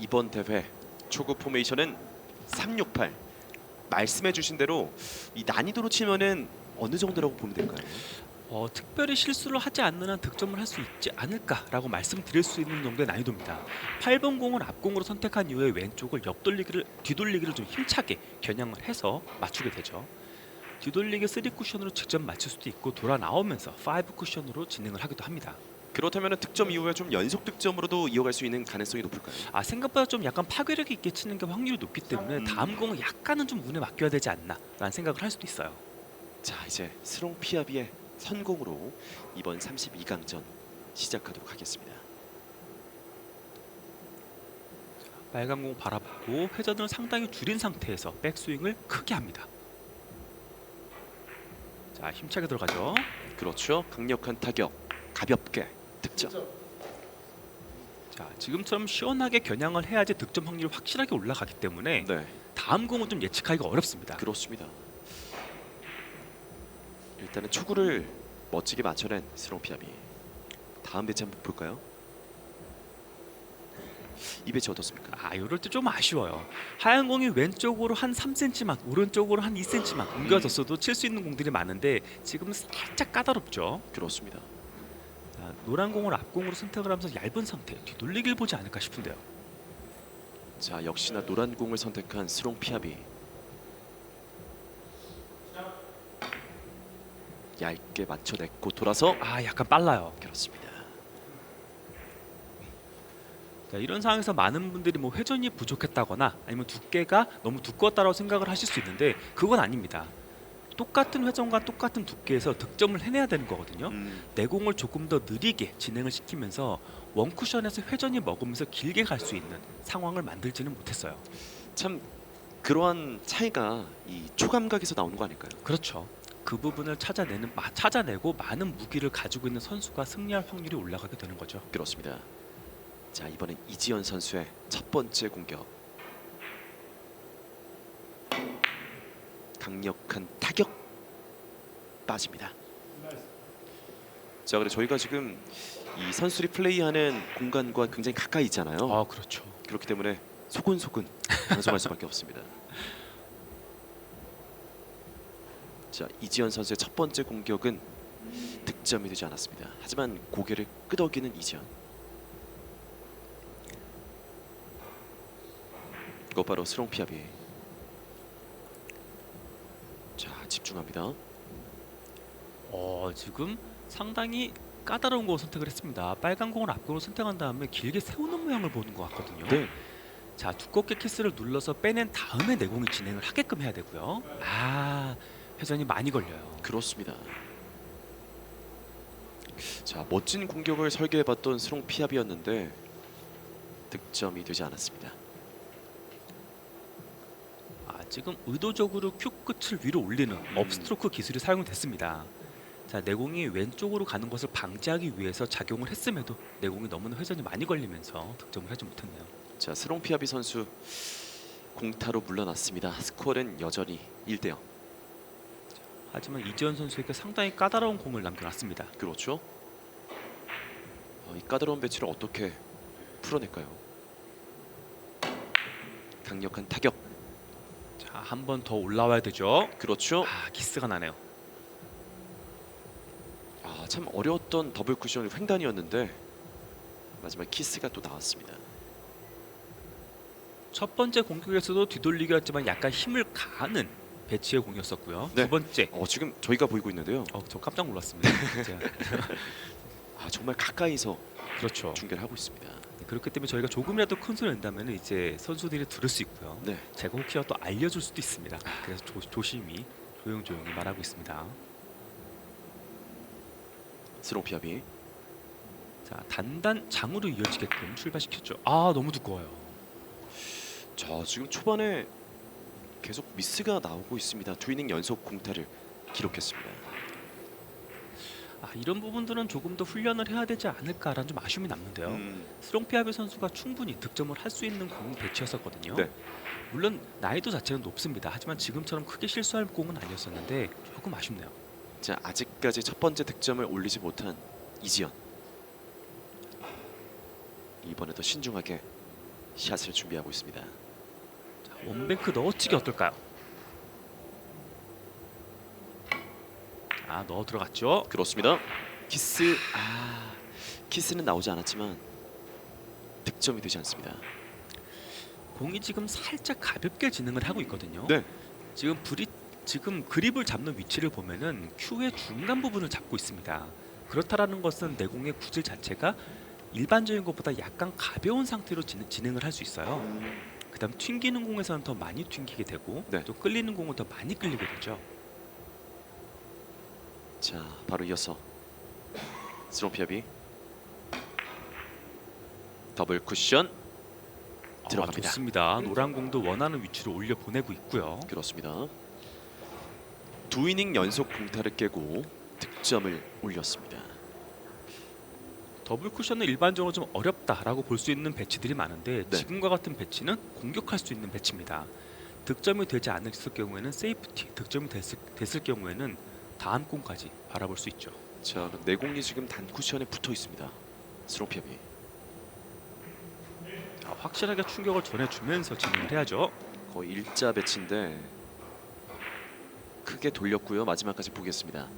이번 대회 초구 포메이션은 368. 말씀해주신 대로 이 난이도로 치면은 어느 정도라고 보면 될까요? 특별히 실수를 하지 않는 한 득점을 할 수 있지 않을까라고 말씀드릴 수 있는 정도의 난이도입니다. 8번 공을 앞공으로 선택한 이후에 왼쪽을 뒤돌리기를 좀 힘차게 겨냥을 해서 맞추게 되죠. 뒤돌리기 3쿠션으로 직접 맞출 수도 있고 돌아 나오면서 5쿠션으로 진행을 하기도 합니다. 그렇다면 득점 이후에 좀 연속 득점으로도 이어갈 수 있는 가능성이 높을까요? 생각보다 좀 약간 파괴력이 있게 치는 게 확률이 높기 때문에 다음 공은 약간은 좀 운에 맡겨야 되지 않나라는 생각을 할 수도 있어요. 자, 이제 스롱 피아비의 선공으로 이번 32강전 시작하도록 하겠습니다. 빨간 공 바라보고 회전을 상당히 줄인 상태에서 백스윙을 크게 합니다. 자, 힘차게 들어가죠. 그렇죠. 강력한 타격, 가볍게 득점. 자, 지금처럼 시원하게 겨냥을 해야지 득점 확률이 확실하게 올라가기 때문에 네, 다음 공은 좀 예측하기가 어렵습니다. 그렇습니다. 일단은 초구를 멋지게 맞춰낸 스롱 피아비. 다음 배치 한번 볼까요? 이 배치 어떻습니까? 이럴 때 좀 아쉬워요. 하얀 공이 왼쪽으로 한 3cm만, 오른쪽으로 한 2cm만 옮겨졌어도 칠 수 있는 공들이 많은데 지금은 살짝 까다롭죠. 그렇습니다. 자, 노란 공을 앞공으로 선택을 하면서 얇은 상태 뒤돌리길 보지 않을까 싶은데요. 자, 역시나 노란 공을 선택한 스롱 피아비. 얇게 맞춰냈고 돌아서 약간 빨라요. 그렇습니다. 자, 이런 상황에서 많은 분들이 뭐 회전이 부족했다거나 아니면 두께가 너무 두꺼웠다고 생각을 하실 수 있는데 그건 아닙니다. 똑같은 회전과 똑같은 두께에서 득점을 해내야 되는 거거든요. 내공을 조금 더 느리게 진행을 시키면서 원쿠션에서 회전이 먹으면서 길게 갈 수 있는 상황을 만들지는 못했어요. 참 그러한 차이가 이 초감각에서 나오는 거 아닐까요? 그렇죠. 그 부분을 찾아내고 많은 무기를 가지고 있는 선수가 승리할 확률이 올라가게 되는 거죠. 그렇습니다. 자, 이번엔 이지연 선수의 첫 번째 공격. 강력한 타격 빠집니다. 자, 그래 저희가 지금 이 선수들이 플레이하는 공간과 굉장히 가까이 있잖아요. 그렇죠. 그렇기 때문에 소근소근 방송할 수밖에 없습니다. 자, 이지연 선수의 첫 번째 공격은 득점이 되지 않았습니다. 하지만 고개를 끄덕이는 이지연. 이거 바로 스롱 피아비. 자, 집중합니다. 지금 상당히 까다로운 거 선택을 했습니다. 빨간 공을 앞공으로 선택한 다음에 길게 세우는 모양을 보는 것 같거든요. 네, 자, 두껍게 키스를 눌러서 빼낸 다음에 내공이 진행을 하게끔 해야 되고요. 회전이 많이 걸려요. 그렇습니다. 자, 멋진 공격을 설계해봤던 스롱 피아비였는데 득점이 되지 않았습니다. 지금 의도적으로 큐 끝을 위로 올리는 업스트로크 기술이 사용됐습니다. 자, 내공이 왼쪽으로 가는 것을 방지하기 위해서 작용을 했음에도 내공이 너무나 회전이 많이 걸리면서 득점을 하지 못했네요. 자, 스롱 피아비 선수 공타로 물러났습니다. 스코어는 여전히 1대0. 하지만 이지연 선수에게 상당히 까다로운 공을 남겨놨습니다. 그렇죠. 이 까다로운 배치를 어떻게 풀어낼까요? 강력한 타격. 자, 한 번 더 올라와야 되죠. 그렇죠. 키스가 나네요. 참 어려웠던 더블 쿠션 횡단이었는데 마지막 키스가 또 나왔습니다. 첫 번째 공격에서도 뒤돌리기였지만 약간 힘을 가하는 배치의 공이었었고요. 네. 두 번째, 지금 저희가 보이고 있는데요. 저 깜짝 놀랐습니다. 진짜. 정말 가까이서 그렇죠. 중계를 하고 있습니다. 그렇기 때문에 저희가 조금이라도 큰 소리 낸다면 이제 선수들이 들을 수 있고요. 네, 제가 혹시나 또 알려줄 수도 있습니다. 그래서 조심히 조용히 말하고 있습니다. 스롱 피아비. 자, 단단 장으로 이어지게끔 출발시켰죠. 너무 두꺼워요. 자, 지금 초반에 계속 미스가 나오고 있습니다. 두 이닝 연속 공타를 기록했습니다. 이런 부분들은 조금 더 훈련을 해야 되지 않을까라는 좀 아쉬움이 남는데요. 스롱 피아비 선수가 충분히 득점을 할 수 있는 공 배치였었거든요. 네. 물론 난이도 자체는 높습니다. 하지만 지금처럼 크게 실수할 공은 아니었었는데 조금 아쉽네요. 자, 아직까지 첫 번째 득점을 올리지 못한 이지연. 이번에도 신중하게 샷을 준비하고 있습니다. 자, 원뱅크 넣어치기 어떨까요? 아, 넣어 들어갔죠. 그렇습니다. 키스, 키스는 나오지 않았지만 득점이 되지 않습니다. 공이 지금 살짝 가볍게 진행을 하고 있거든요. 네. 지금 그립을 잡는 위치를 보면은 큐의 중간 부분을 잡고 있습니다. 그렇다라는 것은 내공의 구질 자체가 일반적인 것보다 약간 가벼운 상태로 진행을 할 수 있어요. 그다음 튕기는 공에서는 더 많이 튕기게 되고 네. 또 끌리는 공은 더 많이 끌리게 되죠. 자, 바로 이어서 스롱피압이 더블 쿠션 들어갑니다. 좋습니다. 노란 공도 원하는 위치로 올려 보내고 있고요. 그렇습니다. 두 이닝 연속 공타를 깨고 득점을 올렸습니다. 더블 쿠션은 일반적으로 좀 어렵다라고 볼 수 있는 배치들이 많은데 네. 지금과 같은 배치는 공격할 수 있는 배치입니다. 득점이 되지 않았을 경우에는 세이프티, 득점이 됐을 경우에는 다음 공까지 바라볼 수 있죠. 자, 내공이 지금 단 쿠션에 붙어 있습니다. 스롱피압이. 확실하게 충격을 전해주면서 진행을 해야죠. 거의 일자 배치인데 크게 돌렸고요. 마지막까지 보겠습니다.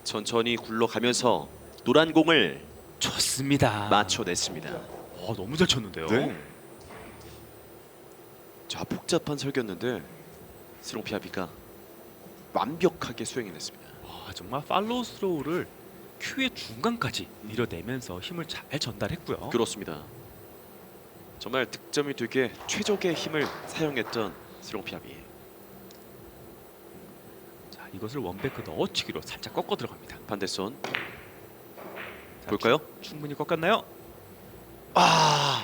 천천히 굴러가면서 노란 공을 좋습니다. 맞춰냈습니다. 너무 잘 쳤는데요. 자, 복잡한 설계였는데 스롱피아비가 완벽하게 수행해냈습니다. 정말 팔로우 스로우를 큐의 중간까지 밀어내면서 힘을 잘 전달했고요. 그렇습니다. 정말 득점이 되게 최적의 힘을 사용했던 스롱피아비. 자, 이것을 원뱅크 넣어치기로 살짝 꺾어 들어갑니다. 반대손 자, 볼까요? 충분히 꺾었나요?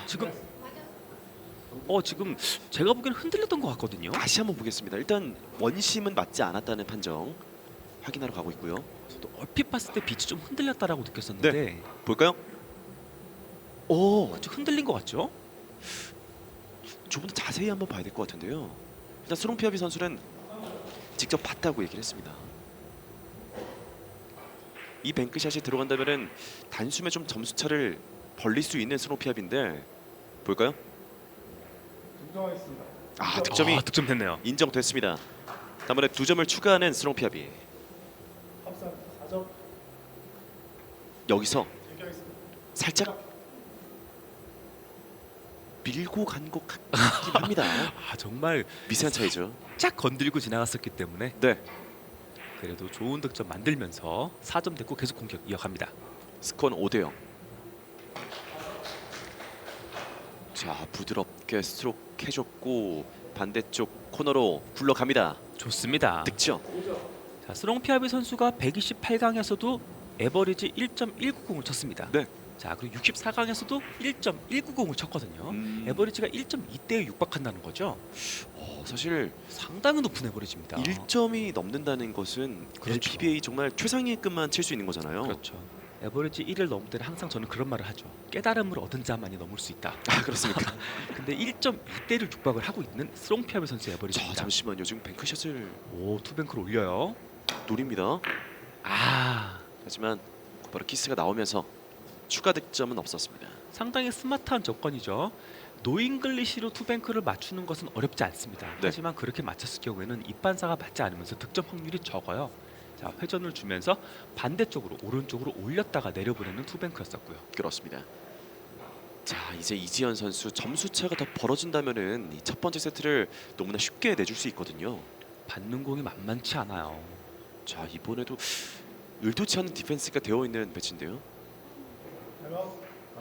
지금 지금 제가 보기엔 흔들렸던 것 같거든요. 다시 한번 보겠습니다. 일단 원심은 맞지 않았다는 판정 확인하러 가고 있고요. 저도 얼핏 봤을 때 빛이 좀 흔들렸다라고 느꼈었는데 볼까요? 오, 좀 흔들린 것 같죠? 조금 더 자세히 한번 봐야 될 것 같은데요. 일단 스롱피아비 선수는 직접 봤다고 얘기를 했습니다. 이 뱅크샷이 들어간다면은 단숨에 좀 점수 차를 벌릴 수 있는 스롱피아비인데 볼까요? 득점이 득점 됐네요. 인정됐습니다. 다음에 2점을 추가하는 스롱피아비. 여기서 살짝 밀고 간 것 같긴 합니다. 정말 미세한 차이죠. 쫙 건들고 지나갔었기 때문에 네, 그래도 좋은 득점 만들면서 4점 됐고 계속 공격 이어갑니다. 스코어는 5대0. 자, 부드럽게 스트로크 해줬고 반대쪽 코너로 굴러갑니다. 좋습니다. 득점. 자, 스롱피아비 선수가 128강에서도 에버리지 1.190을 쳤습니다. 네. 자, 그리고 64강에서도 1.190을 쳤거든요. 에버리지가 1.2대에 육박한다는 거죠. 사실 상당히 높은 에버리지입니다. 1점이 넘는다는 것은 그렇죠. LPBA 정말 최상위급만 칠 수 있는 거잖아요. 그렇죠. 에버리지 1을 넘을 때는 항상 저는 그런 말을 하죠. 깨달음을 얻은 자만이 넘을 수 있다. 그렇습니까? 근데 1.2대를 육박을 하고 있는 스롱피아비 선수의 자, 에버리지입니다. 잠시만요. 지금 뱅크샷을 투뱅크를 올려요. 노립니다. 하지만 바로 키스가 나오면서 추가 득점은 없었습니다. 상당히 스마트한 접근이죠. 노잉글리시로 투뱅크를 맞추는 것은 어렵지 않습니다. 네. 하지만 그렇게 맞췄을 경우에는 입반사가 맞지 않으면서 득점 확률이 적어요. 자, 회전을 주면서 반대쪽으로 오른쪽으로 올렸다가 내려보내는 투뱅크였었고요. 그렇습니다. 자, 이제 이지현 선수 점수 차가 더 벌어진다면은 이 첫 번째 세트를 너무나 쉽게 내줄 수 있거든요. 받는 공이 만만치 않아요. 자, 이번에도 의도치 않은 디펜스가 되어 있는 배치인데요.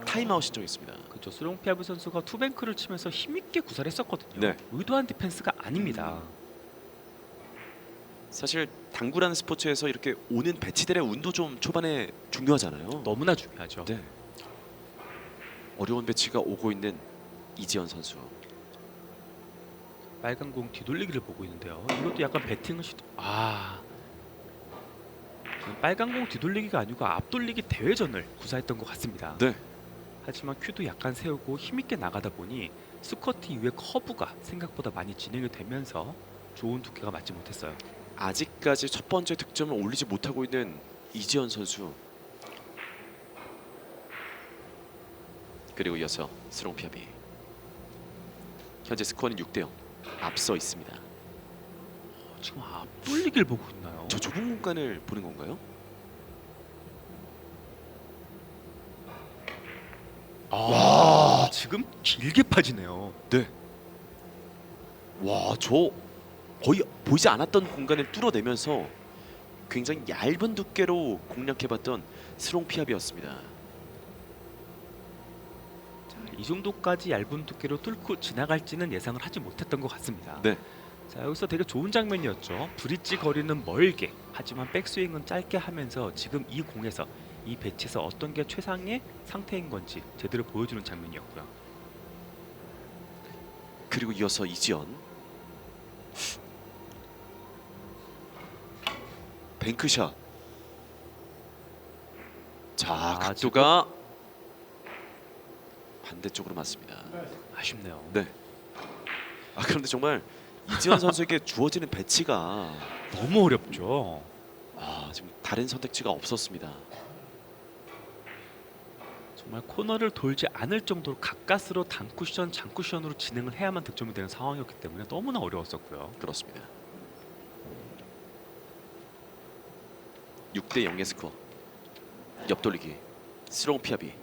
타임아웃 신청했습니다. 그렇죠. 스롱피아브 선수가 투뱅크를 치면서 힘있게 구사를 했었거든요. 네. 의도한 디펜스가 아닙니다. 사실 당구라는 스포츠에서 이렇게 오는 배치들의 운도 좀 초반에 중요하잖아요. 너무나 중요하죠. 네. 어려운 배치가 오고 있는 이지현 선수. 빨간 공 뒤돌리기를 보고 있는데요. 이것도 약간 배팅을 빨간 공 뒤돌리기가 아니고 앞돌리기 대회전을 구사했던 것 같습니다. 네. 하지만 큐도 약간 세우고 힘있게 나가다 보니 스쿼트 이후에 커브가 생각보다 많이 진행이 되면서 좋은 두께가 맞지 못했어요. 아직까지 첫 번째 득점을 올리지 못하고 있는 이지현 선수. 그리고 이어서 스롱피아비. 현재 스코어는 6대0 앞서 있습니다. 지금 앞돌리기를 보고 있나요? 저 좁은 공간을 보는 건가요? 와, 지금 길게 빠지네요. 네. 와, 저 거의 보이지 않았던 공간을 뚫어내면서 굉장히 얇은 두께로 공략해봤던 스롱 피압이었습니다. 자, 이 정도까지 얇은 두께로 뚫고 지나갈지는 예상을 하지 못했던 것 같습니다. 네. 자, 여기서 되게 좋은 장면이었죠. 브릿지 거리는 멀게, 하지만 백스윙은 짧게 하면서 지금 이 공에서 이 배치에서 어떤 게 최상의 상태인 건지 제대로 보여주는 장면이었고요. 그리고 이어서 이지연. 뱅크샷. 자, 각도가 반대쪽으로 맞습니다. 아쉽네요. 네. 그런데 정말 이지연 선수에게 주어지는 배치가 너무 어렵죠. 지금 다른 선택지가 없었습니다. 정말 코너를 돌지 않을 정도로 가까스로 단쿠션, 장쿠션으로 진행을 해야만 득점이 되는 상황이었기 때문에 너무나 어려웠었고요. 그렇습니다. 6대0의 스코어. 옆돌리기. 스롱 피아비.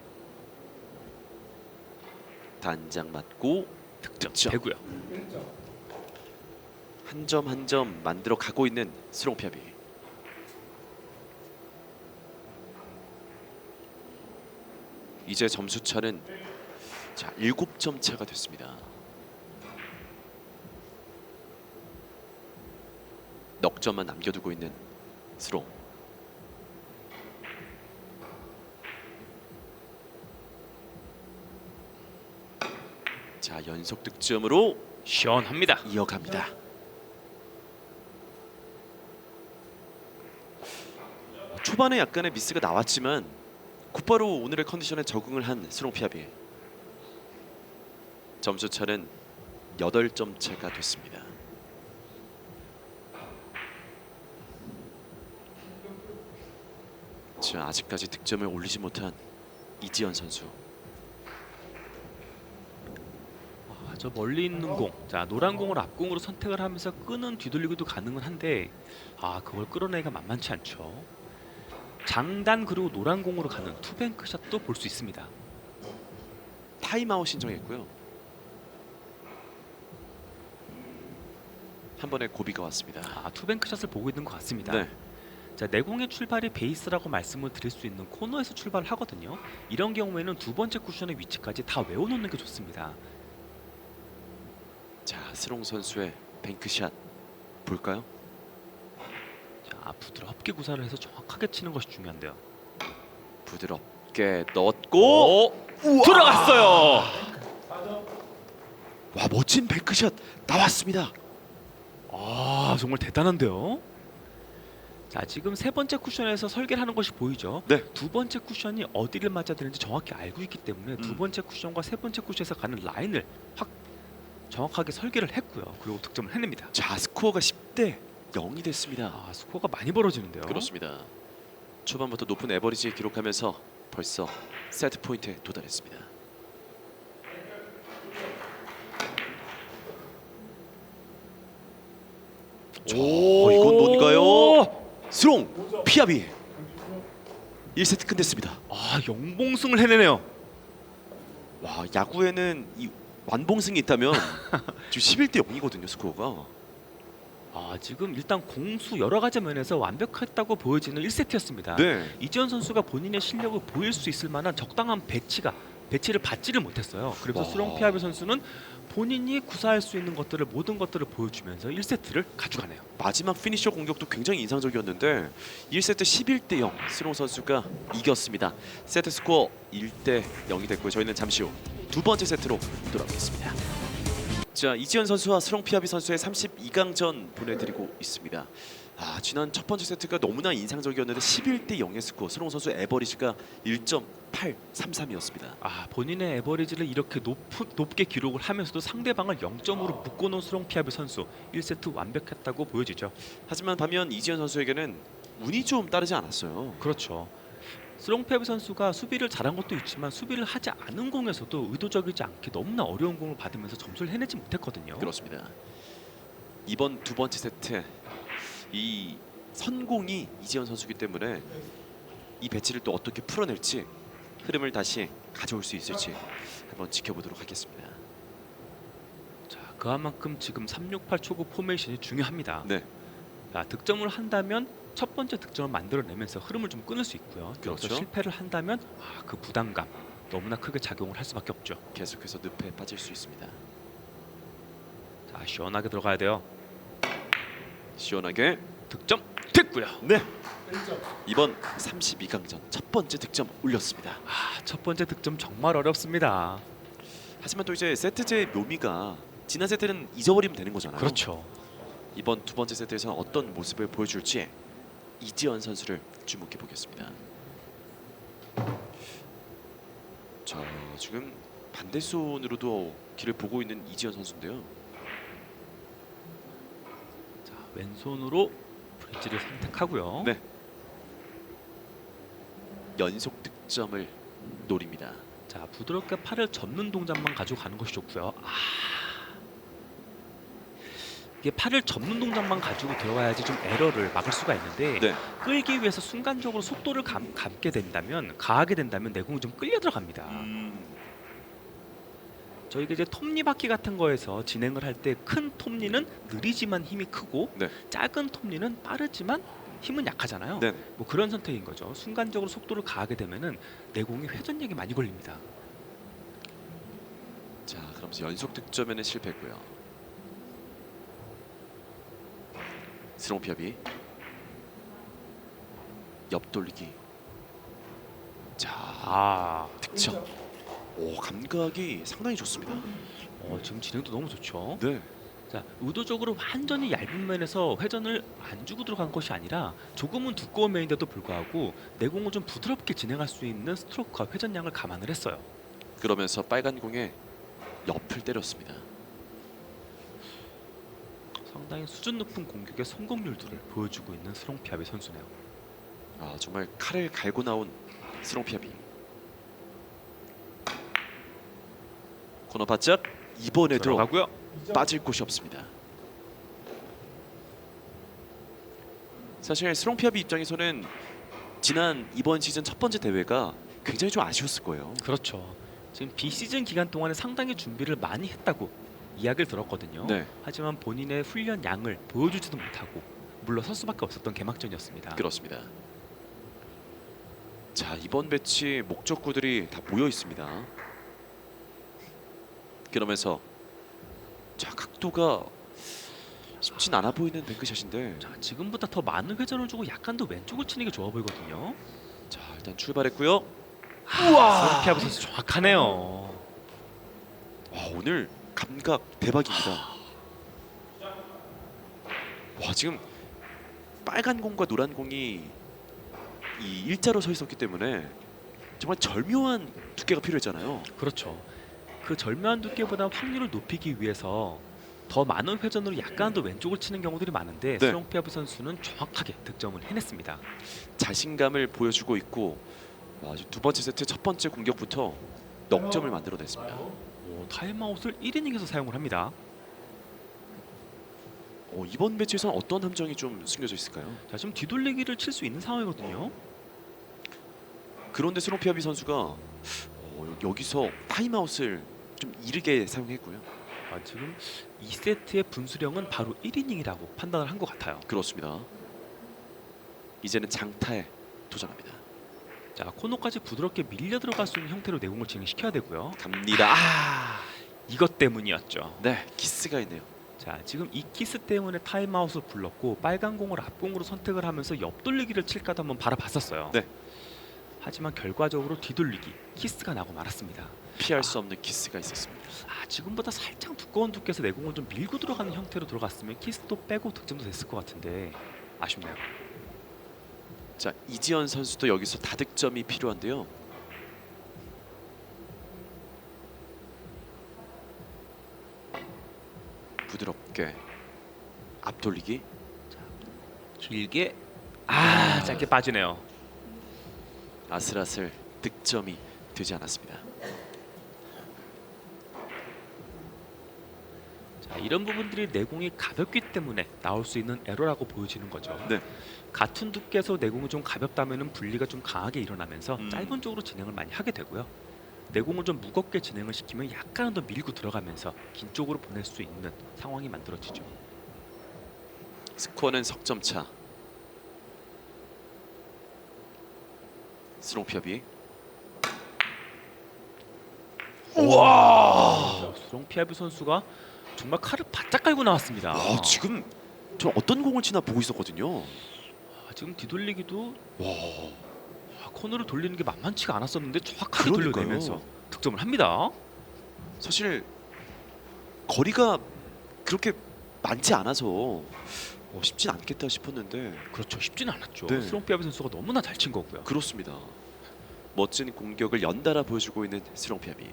단장 맞고 득점. 되고요. 한 점 한 점 만들어 가고 있는 스롱 피아비. 이제 점수 차는 7점 차가 됐습니다. 넉 점만 남겨두고 있는 스롱. 자, 연속 득점으로 시원합니다. 이어갑니다. 초반에 약간의 미스가 나왔지만 곧바로 오늘의 컨디션에 적응을 한 스롱 피아비. 점수 차는 8점 차가 됐습니다. 자, 아직까지 득점을 올리지 못한 이지연 선수. 저 멀리 있는 공, 자 노란 공을 앞공으로 선택을 하면서 끄는 뒤돌리기도 가능은 한데 그걸 끌어내기가 만만치 않죠. 장단 그리고 노란 공으로 가는 투뱅크 샷도 볼 수 있습니다. 타임아웃 신청했고요. 한 번의 고비가 왔습니다. 투뱅크 샷을 보고 있는 것 같습니다. 네. 자, 내공의 출발이 베이스라고 말씀을 드릴 수 있는 코너에서 출발을 하거든요. 이런 경우에는 두 번째 쿠션의 위치까지 다 외워놓는 게 좋습니다. 자, 스롱 선수의 뱅크샷 볼까요? 자, 부드럽게 구사를 해서 정확하게 치는 것이 중요한데요. 부드럽게 넣었고 들어갔어요. 와, 멋진 뱅크샷 나왔습니다. 정말 대단한데요. 자, 지금 세 번째 쿠션에서 설계를 하는 것이 보이죠. 네. 두 번째 쿠션이 어디를 맞아야 되는지 정확히 알고 있기 때문에 두 번째 쿠션과 세 번째 쿠션에서 가는 라인을 확 정확하게 설계를 했고요. 그리고 득점을 해냅니다. 자, 스코어가 10대 0이 됐습니다. 스코어가 많이 벌어지는데요. 그렇습니다. 초반부터 높은 에버리지 기록하면서 벌써 세트 포인트에 도달했습니다. 이건 뭔가요? 스롱 피아비 1세트 끝냈습니다. 영봉승을 해내네요. 와, 야구에는 이 완봉승이 있다면 지금 11대 0이거든요, 스코어가. 지금 일단 공수 여러 가지 면에서 완벽했다고 보여지는 1세트였습니다. 네. 이지연 선수가 본인의 실력을 보일 수 있을 만한 적당한 배치를 받지를 못했어요. 그래서 와. 스롱 피아비 선수는 본인이 구사할 수 있는 것들을 모든 것들을 보여주면서 1세트를 가져가네요. 마지막 피니셔 공격도 굉장히 인상적이었는데 1세트 11대 0 스롱 선수가 이겼습니다. 세트 스코어 1대 0이 됐고요. 저희는 잠시 후 두 번째 세트로 돌아오겠습니다. 자, 이지연 선수와 스롱 피아비 선수의 32강전 보내드리고 있습니다. 지난 첫 번째 세트가 너무나 인상적이었는데 11대 0의 스코어. 스롱 선수의 에버리지가 1.833이었습니다. 본인의 에버리지를 이렇게 높게 기록을 하면서도 상대방을 0점으로 묶어놓은 스롱 피아비 선수 1세트 완벽했다고 보여지죠. 하지만 반면 이지연 선수에게는 운이 좀 따르지 않았어요. 그렇죠. 스롱페브 선수가 수비를 잘한 것도 있지만 수비를 하지 않은 공에서도 의도적이지 않게 너무나 어려운 공을 받으면서 점수를 해내지 못했거든요. 그렇습니다. 이번 두 번째 세트 이 선공이 이지현 선수이기 때문에 이 배치를 또 어떻게 풀어낼지 흐름을 다시 가져올 수 있을지 한번 지켜보도록 하겠습니다. 자, 그만큼 지금 368 초구 포메이션이 중요합니다. 네, 자, 득점을 한다면 첫 번째 득점을 만들어내면서 흐름을 좀 끊을 수 있고요. 그렇죠. 여기서 실패를 한다면 그 부담감 너무나 크게 작용을 할 수밖에 없죠. 계속해서 늪에 빠질 수 있습니다. 자, 시원하게 들어가야 돼요. 시원하게. 득점 됐고요. 네. 이번 32강전 첫 번째 득점 올렸습니다. 첫 번째 득점 정말 어렵습니다. 하지만 또 이제 세트제의 묘미가 지난 세트는 잊어버리면 되는 거잖아요. 그렇죠. 이번 두 번째 세트에서 어떤 모습을 보여줄지 이지현 선수를 주목해 보겠습니다. 자, 지금 반대손으로도 길을 보고 있는 이지현 선수인데요. 자, 왼손으로 브릿지를 선택하고요. 네. 연속 득점을 노립니다. 자, 부드럽게 팔을 접는 동작만 가지고 가는 것이 좋고요. 이게 팔을 접는 동작만 가지고 들어가야지 좀 에러를 막을 수가 있는데 네. 끌기 위해서 순간적으로 속도를 감게 된다면 가하게 된다면 내공이 좀 끌려 들어갑니다. 저희가 이제 톱니바퀴 같은 거에서 진행을 할 때 큰 톱니는 느리지만 힘이 크고 네. 작은 톱니는 빠르지만 힘은 약하잖아요. 네. 뭐 그런 선택인 거죠. 순간적으로 속도를 가하게 되면은 내공이 회전력이 많이 걸립니다. 자, 그러면서 연속 득점에는 실패했고요. 스롱피아비 옆돌리기. 자, 득점. 오, 감각이 상당히 좋습니다. 지금 진행도 너무 좋죠. 네. 자, 의도적으로 완전히 얇은 면에서 회전을 안 주고 들어간 것이 아니라 조금은 두꺼운 면인데도 불구하고 내공을 좀 부드럽게 진행할 수 있는 스트로크와 회전량을 감안을 했어요. 그러면서 빨간 공에 옆을 때렸습니다. 상당히 수준 높은 공격의 성공률들을 보여주고 있는 스롱피아비 선수네요. 아, 정말 칼을 갈고 나온 스롱피아비. 코너 바짝 이번에도 들어가고요. 빠질 곳이 없습니다. 사실 스롱피아비 입장에서는 지난 이번 시즌 첫 번째 대회가 굉장히 좀 아쉬웠을 거예요. 그렇죠. 지금 비시즌 기간 동안에 상당히 준비를 많이 했다고 이야기를 들었거든요. 네, 하지만 본인의 훈련 양을 보여주지도 못하고 물러설 수밖에 없었던 개막전이었습니다. 그렇습니다. 자, 이번 배치 목적구들이 다 모여 있습니다. 그러면서 자, 각도가 쉽진 않아 보이는 뱅크샷인데, 자, 지금보다 더 많은 회전을 주고 약간 더 왼쪽을 치는 게 좋아 보이거든요. 자, 일단 출발했고요. 스롱피아비 선수 정확하네요. 와, 오늘 감각 대박입니다. 와, 지금 빨간 공과 노란 공이 이 일자로 서 있었기 때문에 정말 절묘한 두께가 필요했잖아요. 그렇죠. 그 절묘한 두께보다 확률을 높이기 위해서 더 많은 회전으로 약간 더 왼쪽을 치는 경우들이 많은데 네. 스롱피아비 선수는 정확하게 득점을 해냈습니다. 자신감을 보여주고 있고, 와, 두 번째 세트 첫 번째 공격부터 넉 점을 만들어냈습니다. 타임아웃을 1이닝에서 사용을 합니다. 이번 배치에서는 어떤 함정이 좀 숨겨져 있을까요? 자, 지금 뒤돌리기를 칠 수 있는 상황이거든요. 그런데 스롱피아비 선수가 여기서 타임아웃을 좀 이르게 사용했고요. 지금 2세트의 분수령은 바로 1이닝이라고 판단을 한 것 같아요. 그렇습니다. 이제는 장타에 도전합니다. 자, 코너까지 부드럽게 밀려 들어갈 수 있는 형태로 내공을 진행시켜야 되고요. 갑니다. 이것 때문이었죠. 네, 키스가 있네요. 자, 지금 이 키스 때문에 타임아웃을 불렀고 빨간 공을 앞공으로 선택을 하면서 옆돌리기를 칠까도 한번 바라봤었어요. 네. 하지만 결과적으로 뒤돌리기, 키스가 나고 말았습니다. 피할 수 없는 키스가 있었습니다. 지금보다 살짝 두꺼운 두께에서 내공을 좀 밀고 들어가는 형태로 들어갔으면 키스도 빼고 득점도 됐을 것 같은데 아쉽네요. 자, 이지현 선수도 여기서 다득점이 필요한데요. 부드럽게 앞돌리기. 길게 짧게 빠지네요. 아슬아슬 득점이 되지 않았습니다. 자, 이런 부분들이 내공이 가볍기 때문에 나올 수 있는 에러라고 보여지는 거죠. 네. 같은 두께에서 내공이 좀 가볍다면은 분리가 좀 강하게 일어나면서 음. 짧은 쪽으로 진행을 많이 하게 되고요. 내공을 좀 무겁게 진행을 시키면 약간은 더 밀고 들어가면서 긴 쪽으로 보낼 수 있는 상황이 만들어지죠. 스코어는 석점 차. 스롱 피아비. 우와! 수롱 피아비 선수가 정말 칼을 바짝 깔고 나왔습니다. 지금 저 어떤 공을 치나 보고 있었거든요. 지금 뒤돌리기도 와, 코너를 돌리는 게 만만치가 않았었는데 정확하게 그러니까요. 돌려내면서 득점을 합니다. 사실 거리가 그렇게 많지 않아서 쉽진 않겠다 싶었는데 그렇죠. 쉽지는 않았죠. 네. 스롱 피아비 선수가 너무나 잘 친 거고요. 그렇습니다. 멋진 공격을 연달아 보여주고 있는 스롱 피아비.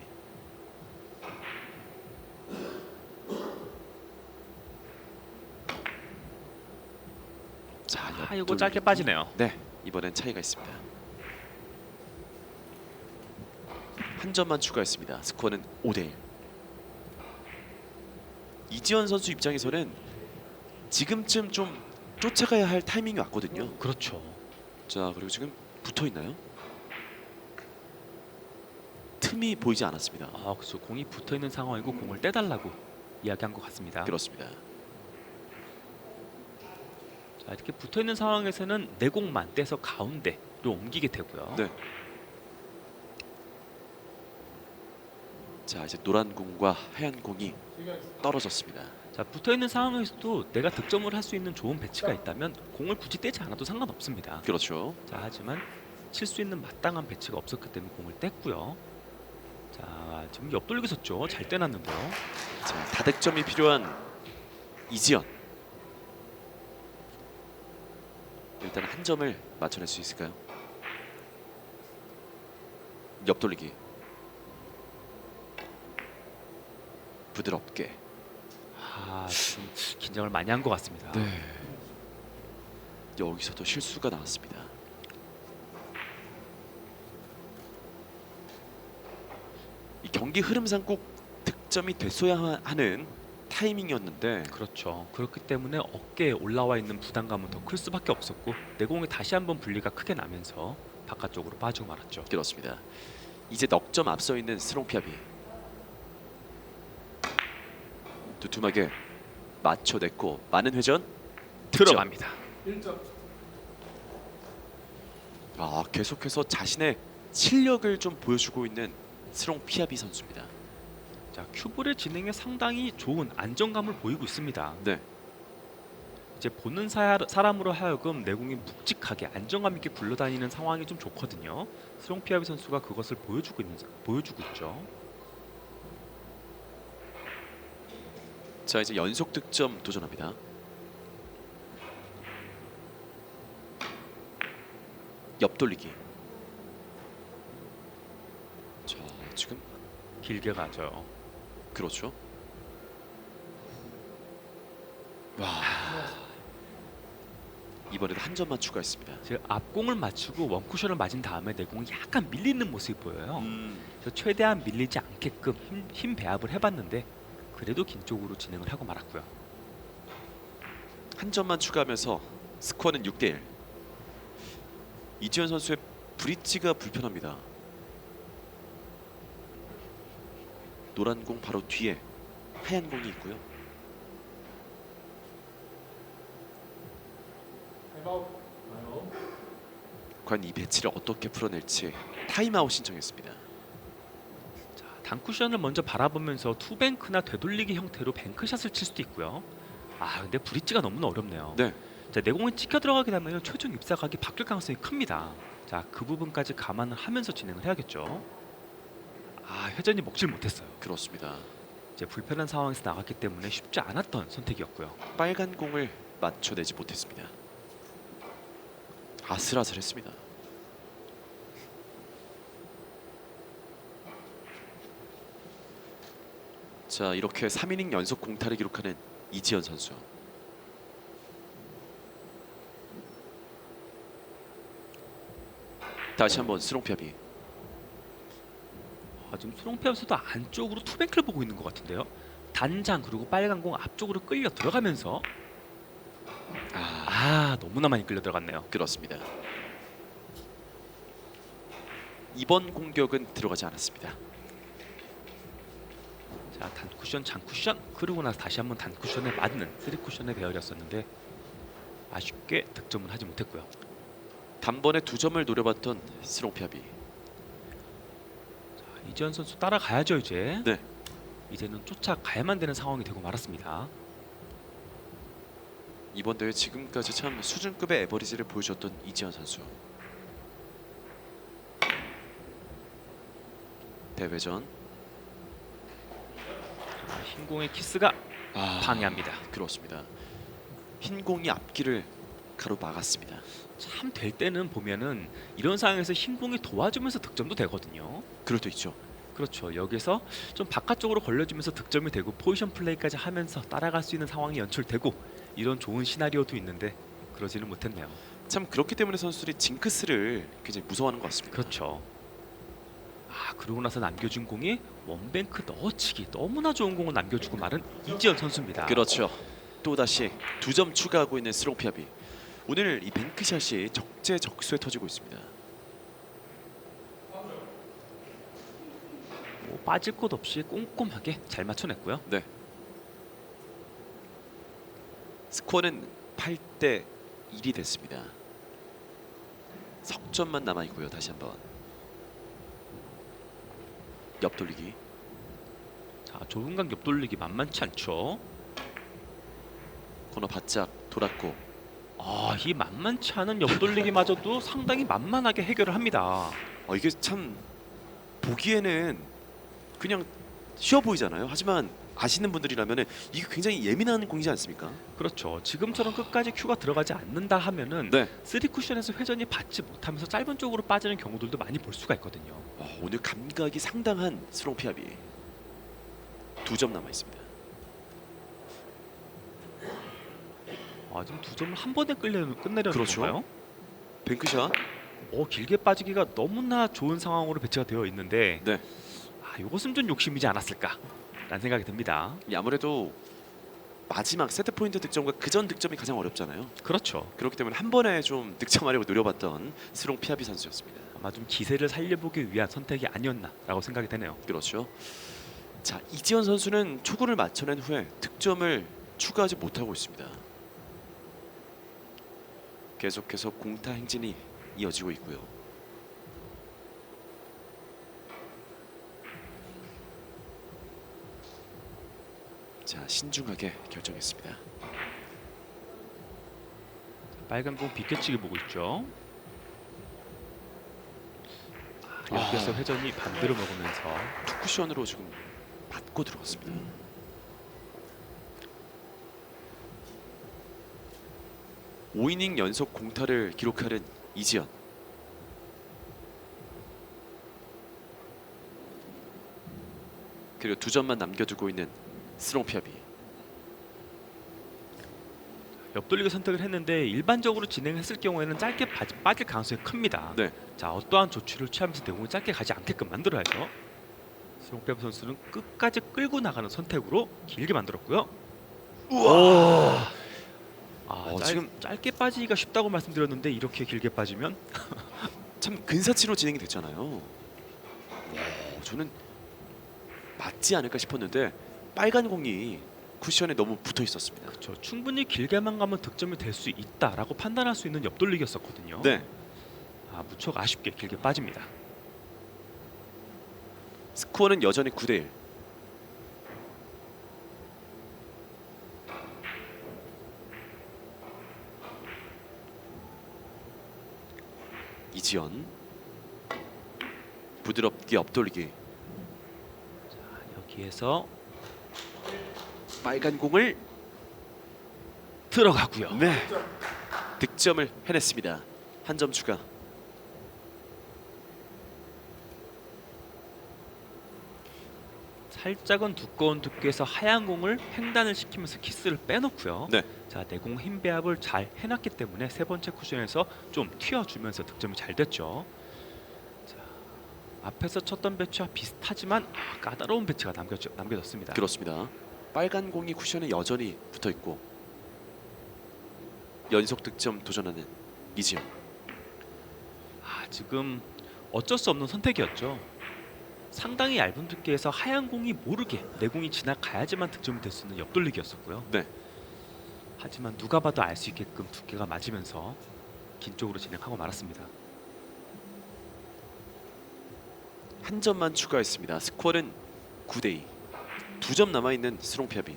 자, 이거 옆돌리기. 짧게 빠지네요. 네, 이번엔 차이가 있습니다. 한 점만 추가했습니다. 스코어는 5대1. 이지현 선수 입장에서는 지금쯤 좀 쫓아가야 할 타이밍이 왔거든요. 그렇죠. 자, 그리고 지금 붙어 있나요? 틈이 보이지 않았습니다. 그래서 공이 붙어 있는 상황이고 공을 떼달라고 이야기한 것 같습니다. 그렇습니다. 자, 이렇게 붙어 있는 상황에서는 내 공만 떼서 가운데로 옮기게 되고요. 네. 자, 이제 노란 공과 하얀 공이 떨어졌습니다. 자, 붙어 있는 상황에서도 내가 득점을 할 수 있는 좋은 배치가 있다면 공을 굳이 떼지 않아도 상관없습니다. 그렇죠. 자, 하지만 칠 수 있는 마땅한 배치가 없었기 때문에 공을 뗐고요. 자, 지금 옆돌리기 섰죠. 잘 떼놨는데요. 자, 다득점이 필요한 이지연. 일단 한 점을 맞춰낼 수 있을까요? 옆돌리기. 부드럽게. 지금 긴장을 많이 한 것 같습니다. 네. 여기서도 실수가 나왔습니다. 이 경기 흐름상 꼭 득점이 됐어야 하는 타이밍이었는데 그렇죠. 그렇기 때문에 어깨에 올라와 있는 부담감은 더 클 수밖에 없었고 내공이 다시 한번 분리가 크게 나면서 바깥쪽으로 빠지고 말았죠. 그렇습니다. 이제 넉 점 앞서 있는 스롱 피아비. 두툼하게 맞춰냈고 많은 회전 득점. 들어갑니다. 계속해서 자신의 실력을 좀 보여주고 있는 스롱 피아비 선수입니다. 자, 큐볼의 진행에 상당히 좋은 안정감을 보이고 있습니다. 네, 이제 보는 사람으로 하여금 내공이 묵직하게 안정감 있게 굴러다니는 상황이 좀 좋거든요. 스롱 피아비 선수가 그것을 보여주고 있죠. 자 이제 연속 득점 도전합니다. 옆돌리기. 자 지금 길게 가죠. 그렇죠. 와 이번에도 한 점만 추가했습니다. 지금 앞공을 맞추고 원쿠션을 맞은 다음에 내공이 약간 밀리는 모습이 보여요. 음, 그래서 최대한 밀리지 않게끔 힘 배합을 해봤는데 그래도 긴 쪽으로 진행을 하고 말았고요. 한 점만 추가하면서 스코어는 6대1. 이지현 선수의 브릿지가 불편합니다. 노란 공 바로 뒤에 하얀 공이 있고요. 과연 이 배치를 어떻게 풀어낼지 타임아웃 신청했습니다. 자, 단쿠션을 먼저 바라보면서 투뱅크나 되돌리기 형태로 뱅크샷을 칠 수도 있고요. 근데 브릿지가 너무나 어렵네요. 네, 자, 내공이 찍혀 들어가게 되면 최종 입사각이 바뀔 가능성이 큽니다. 자, 그 부분까지 감안을 하면서 진행을 해야겠죠. 회전이 먹질 못했어요. 그렇습니다. 이제 불편한 상황에서 나갔기 때문에 쉽지 않았던 선택이었고요. 빨간 공을 맞춰내지 못했습니다. 아슬아슬했습니다. 자 이렇게 3이닝 연속 공타를 기록하는 이지현 선수. 다시 한번 스롱피아비. 지금 수롱패면서도 안쪽으로 투뱅크를 보고 있는 것 같은데요. 단장 그리고 빨간 공 앞쪽으로 끌려 들어가면서 너무나 많이 끌려 들어갔네요. 그렇습니다. 이번 공격은 들어가지 않았습니다. 자, 단쿠션, 장쿠션 그리고 나서 다시 한번 단쿠션에 맞는 3쿠션의 배열이었었는데 아쉽게 득점은 하지 못했고요. 단번에 2점을 노려봤던 스롱피아비. 이지현 선수 따라가야죠 이제. 네. 이제는 쫓아가야만 되는 상황이 되고 말았습니다. 이번 대회 지금까지 참 수준급의 에버리지를 보여줬던 이지현 선수. 대회전. 흰공의 키스가 방해합니다. 그렇습니다. 흰 공이 앞길을 가로막았습니다. 참 될 때는 보면은 이런 상황에서 흰공이 도와주면서 득점도 되거든요. 그럴 때 있죠. 그렇죠. 여기서 좀 바깥쪽으로 걸려주면서 득점이 되고 포지션 플레이까지 하면서 따라갈 수 있는 상황이 연출되고 이런 좋은 시나리오도 있는데 그러지는 못했네요. 참 그렇기 때문에 선수들이 징크스를 굉장히 무서워하는 것 같습니다. 그렇죠. 그러고 나서 남겨준 공이 원뱅크 넣어치기 너무나 좋은 공을 남겨주고 말은 이지현 선수입니다. 그렇죠. 또다시 2점 추가하고 있는 스롱피아비. 오늘 이 뱅크샷이 적재적소에 터지고 있습니다. 빠질 곳 없이 꼼꼼하게 잘 맞춰냈고요. 네. 스코어는 8대 1이 됐습니다. 석점만 남아 있고요. 다시 한번 옆돌리기. 자, 좁은 각 옆돌리기 만만치 않죠. 코너 바짝 돌았고. 이 만만치 않은 옆돌리기마저도 상당히 만만하게 해결을 합니다. 이게 참 보기에는 그냥 쉬워 보이잖아요. 하지만 아시는 분들이라면 이게 굉장히 예민한 공이지 않습니까? 그렇죠. 지금처럼 끝까지 큐가 들어가지 않는다 하면은 네. 3쿠션에서 회전이 받지 못하면서 짧은 쪽으로 빠지는 경우들도 많이 볼 수가 있거든요. 오늘 감각이 상당한 스롱피아비. 2점 남아 있습니다. 지금 2점을 한 번에 끝내려는 그렇죠. 건가요? 뱅크샷. 길게 빠지기가 너무나 좋은 상황으로 배치가 되어 있는데 네. 이것은 좀 욕심이지 않았을까라는 생각이 듭니다. 아무래도 마지막 세트 포인트 득점과 그전 득점이 가장 어렵잖아요. 그렇죠. 그렇기 때문에 한 번에 좀 득점하려고 노려봤던 스롱피아비 선수였습니다. 아마 좀 기세를 살려보기 위한 선택이 아니었나라고 생각이 되네요. 그렇죠. 자, 이지현 선수는 초구를 맞춰낸 후에 득점을 추가하지 못하고 있습니다. 계속해서 공타 행진이 이어지고 있고요. 자, 신중하게 결정했습니다. 빨간 공 비껴치기 보고 있죠. 여기서 회전이 반대로 먹으면서 투쿠션으로 지금 맞고 들어갔습니다. 5이닝 연속 공타를 기록하는 이지현. 그리고 2점만 남겨두고 있는 스롱피아비. 옆돌리기 선택을 했는데 일반적으로 진행했을 경우에는 짧게 빠질 가능성이 큽니다. 네. 자, 어떠한 조치를 취하면서 내공이 짧게 가지 않게끔 만들어야죠. 스롱페브 선수는 끝까지 끌고 나가는 선택으로 길게 만들었고요. 우와. 지금 짧게 빠지기가 쉽다고 말씀드렸는데 이렇게 길게 빠지면 참 근사치로 진행이 됐잖아요. 저는 맞지 않을까 싶었는데 빨간 공이 쿠션에 너무 붙어 있었습니다. 그렇죠. 충분히 길게만 가면 득점이 될 수 있다라고 판단할 수 있는 옆돌리기였었거든요. 네. 무척 아쉽게 길게 빠집니다. 스코어는 여전히 9대 1. 이지연 부드럽게 옆돌리기. 여기에서 빨간 공을 들어가고요. 네, 득점을 해냈습니다. 한 점 추가. 살짝은 두꺼운 두께에서 하얀 공을 횡단을 시키면서 키스를 빼놓고요. 네. 자, 내공 힘 배합을 잘 해놨기 때문에 세 번째 쿠션에서 좀 튀어주면서 득점이 잘 됐죠. 앞에서 쳤던 배치와 비슷하지만 까다로운 배치가 남겨졌습니다. 그렇습니다. 빨간 공이 쿠션에 여전히 붙어 있고 연속 득점 도전하는 이지영. 지금 어쩔 수 없는 선택이었죠. 상당히 얇은 두께에서 하얀 공이 모르게 내 공이 지나가야지만 득점이 될 수 있는 옆돌리기였었고요. 네. 하지만 누가 봐도 알 수 있게끔 두께가 맞으면서 긴 쪽으로 진행하고 말았습니다. 한 점만 추가했습니다. 스코어는 9대2. 2점 남아있는 스롱피아비.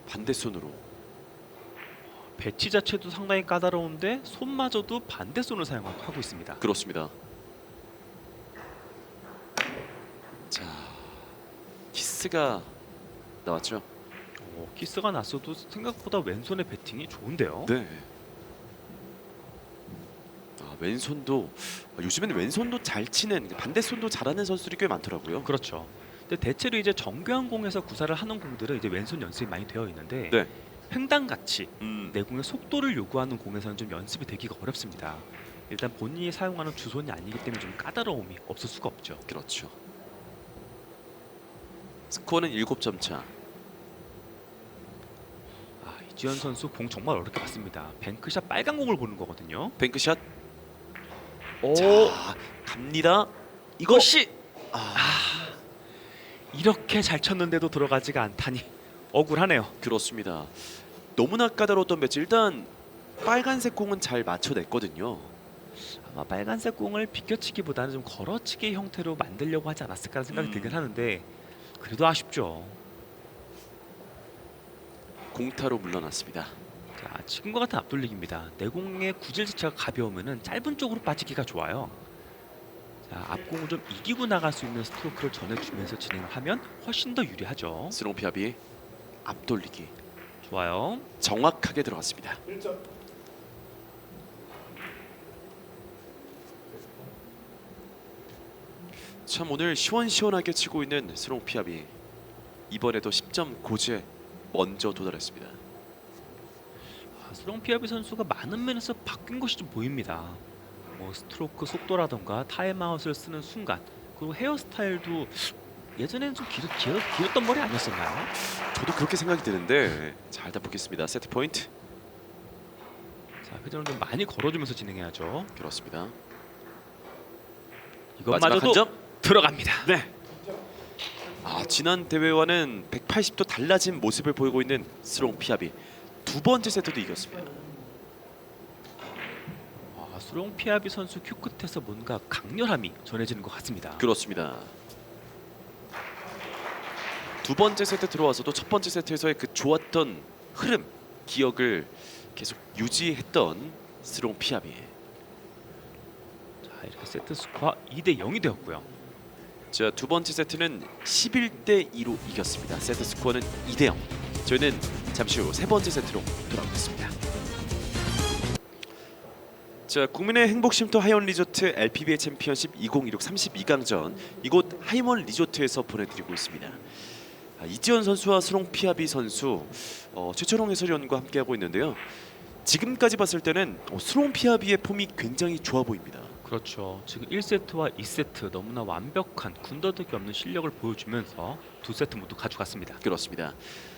반대손으로 배치 자체도 상당히 까다로운데 손마저도 반대손을 사용하고 있습니다. 그렇습니다. 자, 키스가 나왔죠. 키스가 났어도 생각보다 왼손의 배팅이 좋은데요. 네. 왼손도 요즘에는 왼손도 잘 치는 반대손도 잘하는 선수들이 꽤 많더라고요. 그렇죠. 근데 대체로 이제 정교한 공에서 구사를 하는 공들은 이제 왼손 연습이 많이 되어 있는데 네. 횡단같이 내 공의 속도를 요구하는 공에서는 좀 연습이 되기가 어렵습니다. 일단 본인이 사용하는 주손이 아니기 때문에 좀 까다로움이 없을 수가 없죠. 그렇죠. 스코어는 7점 차. 이지현 선수 공 정말 어렵게 봤습니다. 뱅크샷 빨간 공을 보는 거거든요. 뱅크샷. 오, 자, 갑니다. 이것이 이렇게 잘 쳤는데도 들어가지가 않다니 억울하네요. 그렇습니다. 너무나 까다로웠던 배치. 일단 빨간색 공은 잘 맞춰냈거든요. 아마 빨간색 공을 비껴치기보다는 좀 걸어치기 형태로 만들려고 하지 않았을까 생각이 들긴 하는데 그래도 아쉽죠. 공타로 물러났습니다. 자, 지금과 같은 앞돌리기입니다. 내 공의 구질 자체가 가벼우면은 짧은 쪽으로 빠지기가 좋아요. 자, 앞공을 좀 이기고 나갈 수 있는 스트로크를 전해주면서 진행을 하면 훨씬 더 유리하죠. 스롱피아비 앞돌리기 좋아요. 정확하게 들어갔습니다. 1점. 참 오늘 시원시원하게 치고 있는 스롱피아비. 이번에도 10점 고지에 먼저 도달했습니다. 스롱피아비 선수가 많은 면에서 바뀐 것이 좀 보입니다. 뭐 스트로크 속도라던가 타임아웃을 쓰는 순간, 그리고 헤어스타일도 예전에는 좀 길었던 머리 아니었었나요? 저도 그렇게 생각이 드는데 잘 답보겠습니다. 세트 포인트. 자, 회전을 좀 많이 걸어주면서 진행해야죠. 그렇습니다. 이것마저도 마지막 한 점. 들어갑니다. 네. 지난 대회와는 180도 달라진 모습을 보이고 있는 스롱피아비. 두 번째 세트도 이겼습니다. 스롱피아비 선수 큐 끝에서 뭔가 강렬함이 전해지는 것 같습니다. 그렇습니다. 두 번째 세트 들어와서도 첫 번째 세트에서의 그 좋았던 흐름, 기억을 계속 유지했던 스롱피아비. 자, 이렇게 세트 스코어 2대 0이 되었고요. 자, 두 번째 세트는 11대 2로 이겼습니다. 세트 스코어는 2대 0. 저희는 잠시 후 세 번째 세트로 돌아오겠습니다. 자, 국민의 행복쉼터 하이원 리조트 LPBA 챔피언십 2016 32강전 이곳 하이원 리조트에서 보내드리고 있습니다. 이지현 선수와 스롱피아비 선수 최철홍 해설위원과 함께하고 있는데요. 지금까지 봤을 때는 스롱피아비의 폼이 굉장히 좋아 보입니다. 그렇죠. 지금 1세트와 2세트 너무나 완벽한 군더더기 없는 실력을 보여주면서 두 세트 모두 가져갔습니다. 그렇습니다.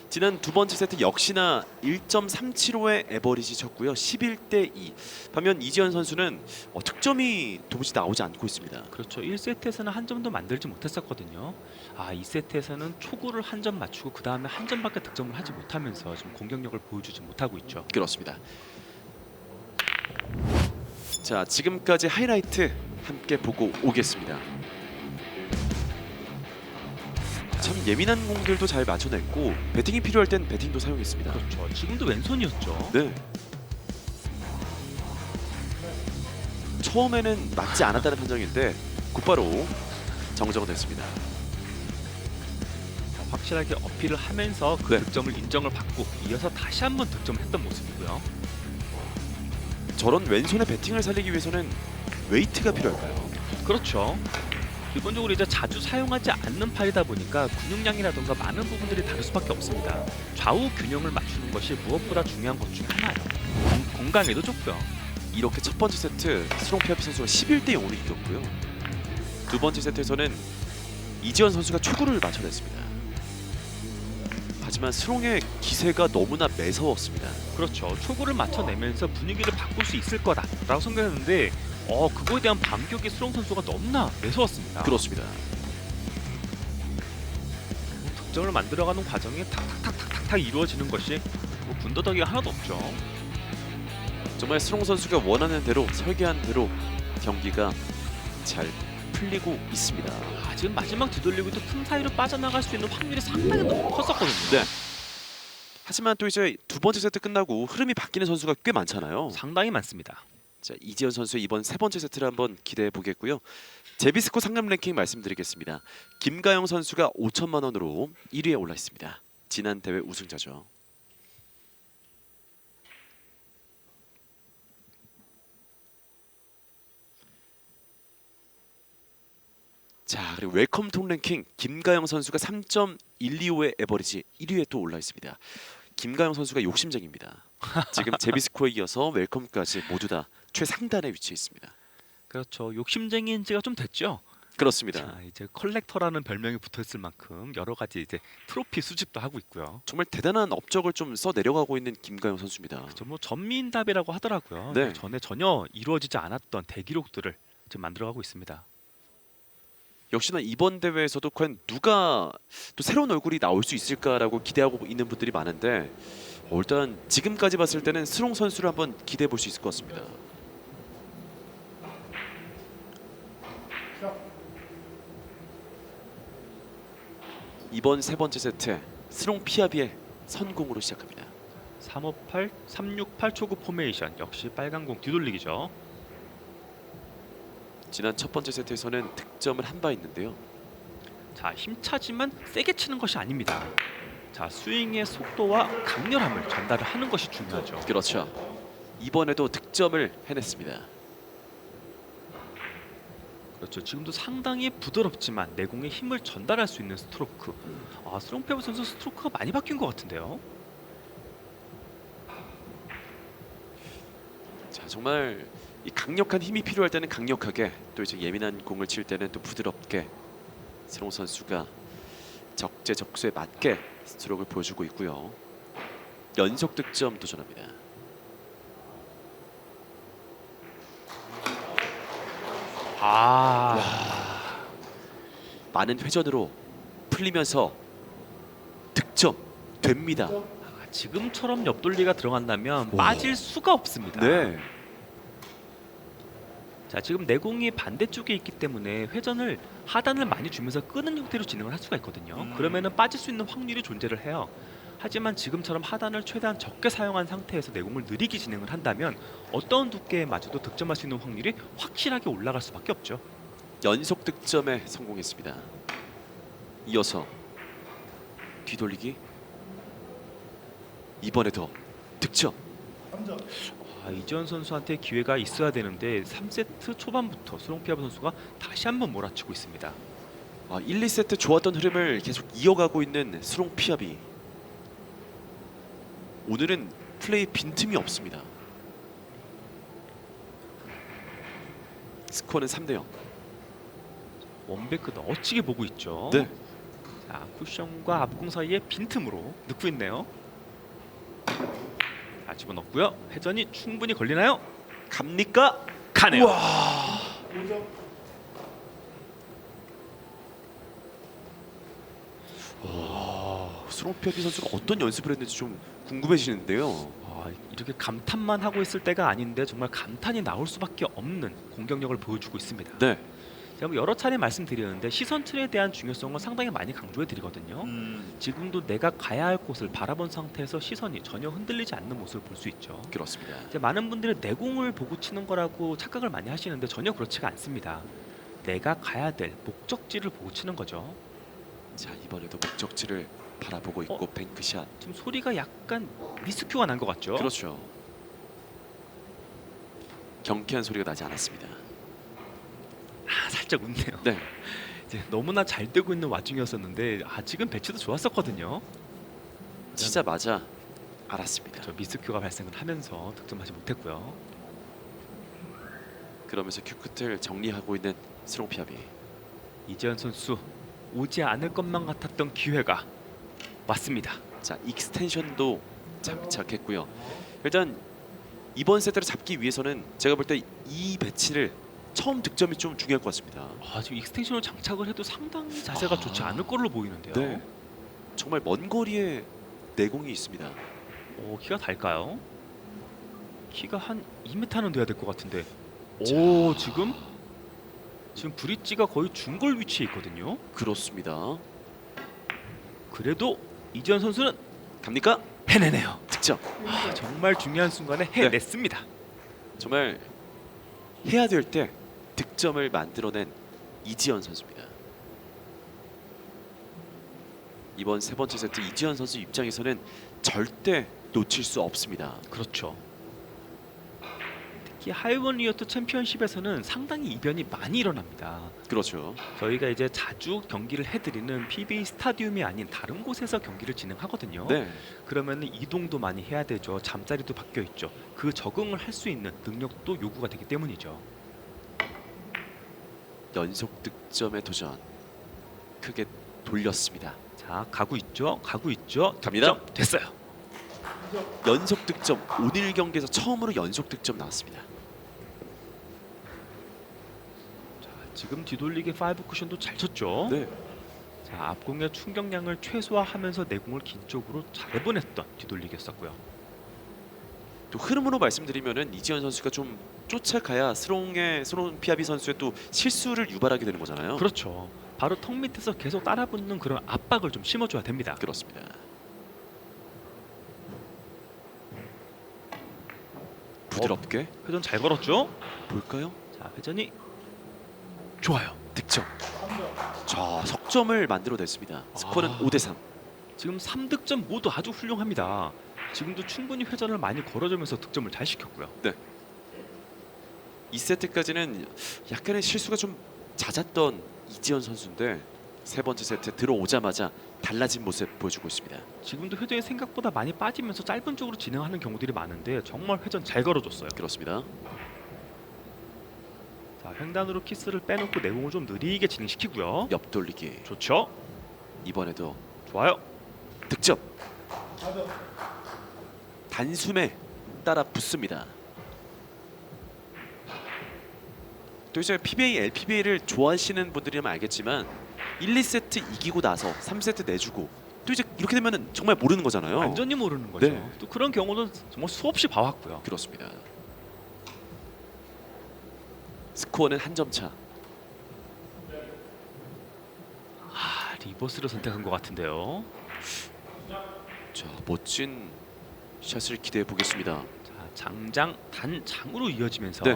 지난 두 번째 세트 역시나 1.375의 에버리지 쳤고요. 11대 2. 반면 이지현 선수는 득점이 도무지 나오지 않고 있습니다. 그렇죠. 1세트에서는 한 점도 만들지 못했었거든요. 2세트에서는 초구를 한 점 맞추고 그 다음에 한 점밖에 득점을 하지 못하면서 지금 공격력을 보여주지 못하고 있죠. 그렇습니다. 자, 지금까지 하이라이트 함께 보고 오겠습니다. 참 예민한 공들도 잘 맞춰냈고 배팅이 필요할 땐 배팅도 사용했습니다. 그렇죠. 지금도 왼손이었죠. 네. 처음에는 맞지 않았다는 판정인데 곧바로 정정은 됐습니다. 확실하게 어필을 하면서 그 네. 득점을 인정을 받고 이어서 다시 한번 득점을 했던 모습이고요. 저런 왼손의 배팅을 살리기 위해서는 웨이트가 필요할까요? 그렇죠. 기본적으로 이제 자주 사용하지 않는 팔이다 보니까 근육량이라던가 많은 부분들이 다를 수밖에 없습니다. 좌우 균형을 맞추는 것이 무엇보다 중요한 것 중 하나예요. 건강에도 좋고요. 이렇게 첫 번째 세트 스롱 피아비 선수가 11대 0으로 이겼고요. 두 번째 세트에서는 이지현 선수가 초구를 맞춰냈습니다. 하지만 스롱의 기세가 너무나 매서웠습니다. 그렇죠. 초구를 맞춰내면서 분위기를 바꿀 수 있을 거다라고 생각했는데 그거에 대한 반격이 스롱 선수가 너무나 매서웠습니다. 그렇습니다. 득점을 만들어가는 과정이 탁탁탁탁탁 이루어지는 것이 뭐 군더더기가 하나도 없죠. 정말 스롱 선수가 원하는 대로 설계한 대로 경기가 잘 풀리고 있습니다. 지금 마지막 뒤돌리기도 틈 사이로 빠져나갈 수 있는 확률이 상당히 너무 컸었거든요. 네. 하지만 또 이제 두 번째 세트 끝나고 흐름이 바뀌는 선수가 꽤 많잖아요. 상당히 많습니다. 자, 이지현 선수의 이번 세 번째 세트를 한번 기대해 보겠고요. 제비스코 상금 랭킹 말씀드리겠습니다. 김가영 선수가 5천만 원으로 1위에 올라 있습니다. 지난 대회 우승자죠. 자, 그리고 웰컴 톤 랭킹 김가영 선수가 3.125의 에버리지 1위에 또 올라 있습니다. 김가영 선수가 욕심쟁입니다. 지금 제비스코에 이어서 웰컴까지 모두 다 최상단에 위치해 있습니다. 그렇죠. 욕심쟁이인 지가 좀 됐죠. 그렇습니다. 자, 이제 컬렉터라는 별명이 붙어있을 만큼 여러 가지 이제 트로피 수집도 하고 있고요. 정말 대단한 업적을 좀 써 내려가고 있는 김가영 선수입니다. 그렇죠. 뭐 전미인답이라고 하더라고요. 네. 전에 전혀 이루어지지 않았던 대기록들을 지금 만들어가고 있습니다. 역시나 이번 대회에서도 과연 누가 또 새로운 얼굴이 나올 수 있을까라고 기대하고 있는 분들이 많은데 일단 지금까지 봤을 때는 스롱 선수를 한번 기대해 볼 수 있을 것 같습니다. 이번 세 번째 세트 스롱 피아비의 선공으로 시작합니다. 358, 368 초구 포메이션 역시 빨간 공 뒤돌리기죠. 지난 첫 번째 세트에서는 득점을 한 바 있는데요. 자, 힘차지만 세게 치는 것이 아닙니다. 자, 스윙의 속도와 강렬함을 전달을 하는 것이 중요하죠. 그렇죠. 이번에도 득점을 해냈습니다. 그렇죠. 지금도 상당히 부드럽지만 내공의 힘을 전달할 수 있는 스트로크. 스롱 피아비 선수 스트로크가 많이 바뀐 것 같은데요. 자, 정말 이 강력한 힘이 필요할 때는 강력하게 또 이제 예민한 공을 칠 때는 또 부드럽게 스롱 선수가 적재적소에 맞게 스트로크를 보여주고 있고요. 연속 득점 도전합니다. 많은 회전으로 풀리면서 득점 됩니다. 지금처럼 옆돌리가 들어간다면 오. 빠질 수가 없습니다. 네. 자, 지금 내공이 반대쪽에 있기 때문에 회전을 하단을 많이 주면서 끄는 형태로 진행을 할 수가 있거든요. 그러면은 빠질 수 있는 확률이 존재를 해요. 하지만 지금처럼 하단을 최대한 적게 사용한 상태에서 내공을 느리게 진행을 한다면 어떤 두께에 맞아도 득점할 수 있는 확률이 확실하게 올라갈 수밖에 없죠. 연속 득점에 성공했습니다. 이어서 뒤돌리기. 이번에도 득점. 이지현 선수한테 기회가 있어야 되는데 3세트 초반부터 스롱 피아비 선수가 다시 한번 몰아치고 있습니다. 1, 2세트 좋았던 흐름을 계속 이어가고 있는 스롱 피아비. 오늘은 플레이 빈틈이 없습니다. 스코어는 3대0. 원베크 넣어치기 보고 있죠. 네. 자, 쿠션과 앞공 사이에 빈틈으로 넣고 있네요. 자, 집어넣고요. 회전이 충분히 걸리나요? 갑니까? 가네요. 와. 스롱 피아비 선수가 어떤 연습을 했는지 좀 궁금해지는데요. 이렇게 감탄만 하고 있을 때가 아닌데 정말 감탄이 나올 수밖에 없는 공격력을 보여주고 있습니다. 네. 제가 뭐 여러 차례 말씀드렸는데 시선 틀에 대한 중요성을 상당히 많이 강조해 드리거든요. 지금도 내가 가야 할 곳을 바라본 상태에서 시선이 전혀 흔들리지 않는 모습을 볼 수 있죠. 그렇습니다. 이제 많은 분들이 내공을 보고 치는 거라고 착각을 많이 하시는데 전혀 그렇지가 않습니다. 내가 가야 될 목적지를 보고 치는 거죠. 자, 이번에도 목적지를 바라보고 있고 뱅크샷. 지금 소리가 약간 미스큐가 난 것 같죠? 그렇죠. 경쾌한 소리가 나지 않았습니다. 살짝 웃네요. 네. 이제 너무나 잘 되고 있는 와중이었었는데 지금 배치도 좋았었거든요. 치자마자 알았습니다. 저 미스큐가 발생을 하면서 득점하지 못했고요. 그러면서 큐끝을 정리하고 있는 스롱 피아비. 이재현 선수 오지 않을 것만 같았던 기회가 왔습니다. 자, 익스텐션도 장착했고요. 일단 이번 세트를 잡기 위해서는 제가 볼 때 이 배치를 처음 득점이 좀 중요할 것 같습니다. 지금 익스텐션을 장착을 해도 상당히 자세가 좋지 않을 걸로 보이는데요. 네. 정말 먼 거리에 내공이 있습니다. 키가 달까요? 키가 한 2m는 돼야 될 것 같은데. 자. 지금 브릿지가 거의 중골 위치에 있거든요. 그렇습니다. 그래도 이지현 선수는 갑니까? 해내네요. 득점. 정말 중요한 순간에 해냈습니다. 정말 해야 될 때 득점을 만들어낸 이지현 선수입니다. 이번 세 번째 세트 이지현 선수 입장에서는 절대 놓칠 수 없습니다. 그렇죠. 특히 하이원 리어트 챔피언십에서는 상당히 이변이 많이 일어납니다. 그렇죠. 저희가 이제 자주 경기를 해드리는 PB 스타디움이 아닌 다른 곳에서 경기를 진행하거든요. 네. 그러면 이동도 많이 해야 되죠. 잠자리도 바뀌어 있죠. 그 적응을 할 수 있는 능력도 요구가 되기 때문이죠. 연속 득점의 도전. 크게 돌렸습니다. 자, 가고 있죠. 갑니다. 득점 됐어요. 연속 득점. 오늘 경기에서 처음으로 연속 득점 나왔습니다. 자, 지금 뒤돌리기 5 쿠션도 잘 쳤죠. 네. 자, 앞공의 충격량을 최소화하면서 내공을 긴 쪽으로 잘 보냈던 뒤돌리기였었고요. 또 흐름으로 말씀드리면은 이지현 선수가 좀 쫓아가야 스롱 피아비 선수의 또 실수를 유발하게 되는 거잖아요. 그렇죠. 바로 턱 밑에서 계속 따라붙는 그런 압박을 좀 심어줘야 됩니다. 그렇습니다. 부드럽게 회전 잘 걸었죠? 볼까요? 자, 회전이 좋아요. 득점. 자, 석점을 만들어냈습니다. 스코어는 5대3. 지금 3득점 모두 아주 훌륭합니다. 지금도 충분히 회전을 많이 걸어주면서 득점을 잘 시켰고요. 2세트까지는 약간의 실수가 좀 잦았던 이지현 선수인데 세 번째 세트 들어오자마자 달라진 모습 보여주고 있습니다. 지금도 회전이 생각보다 많이 빠지면서 짧은 쪽으로 진행하는 경우들이 많은데 정말 회전 잘 걸어줬어요. 그렇습니다. 자, 횡단으로 키스를 빼놓고 내공을 좀 느리게 진행시키고요. 옆 돌리기. 좋죠? 이번에도 좋아요. 득점. 단숨에 따라 붙습니다. 또 이제 PBA, LPBA를 좋아하시는 분들이라면 알겠지만 1, 2세트 이기고 나서 3세트 내주고 또 이제 이렇게 되면 정말 모르는 거잖아요. 완전히 모르는 거죠. 네. 또 그런 경우는 정말 수없이 봐왔고요. 그렇습니다. 스코어는 한 점 차. 리버스를 선택한 것 같은데요. 자, 멋진 샷을 기대해 보겠습니다. 자, 장장 단장으로 이어지면서 네.